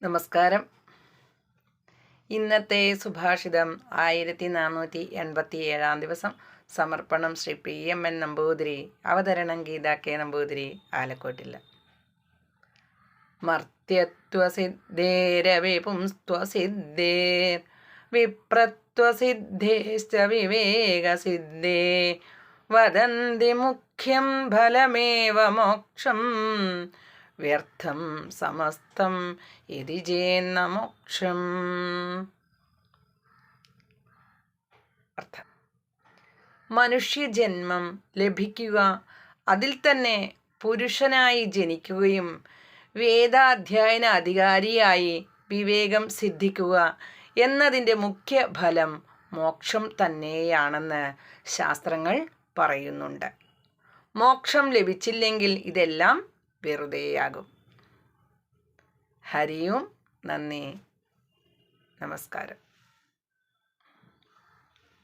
നമസ്കാരം. ഇന്നത്തെ സുഭാഷിതം 1487 ദിവസം. സമർപ്പണം ശ്രീ PMN നമ്പൂതിരി. അവതരണം ഗീത K നമ്പൂതിരി, ആലക്കോട്ടില്ല. മർത്യത്വസിദ്ധേരവി പുംസ്ത്വസിദ്ധേർ വിപ്രത്വസിദ്ധേശ്ച വിവേകസിദ്ധേ വദന്തി മുഖ്യം ഫലമേവ മോക്ഷം വ്യർത്ഥം സമസ്തം യതി ചേന്ന മോക്ഷം. അർത്ഥം: മനുഷ്യജന്മം ലഭിക്കുക, അതിൽ തന്നെ പുരുഷനായി ജനിക്കുകയും വേദാധ്യയന അധികാരിയായി വിവേകം സിദ്ധിക്കുക എന്നതിൻ്റെ മുഖ്യ ഫലം മോക്ഷം തന്നെയാണെന്ന് ശാസ്ത്രങ്ങൾ പറയുന്നുണ്ട്. മോക്ഷം ലഭിച്ചില്ലെങ്കിൽ ഇതെല്ലാം വെറുതെയാകും. ഹരിയും നന്ദി, നമസ്കാരം.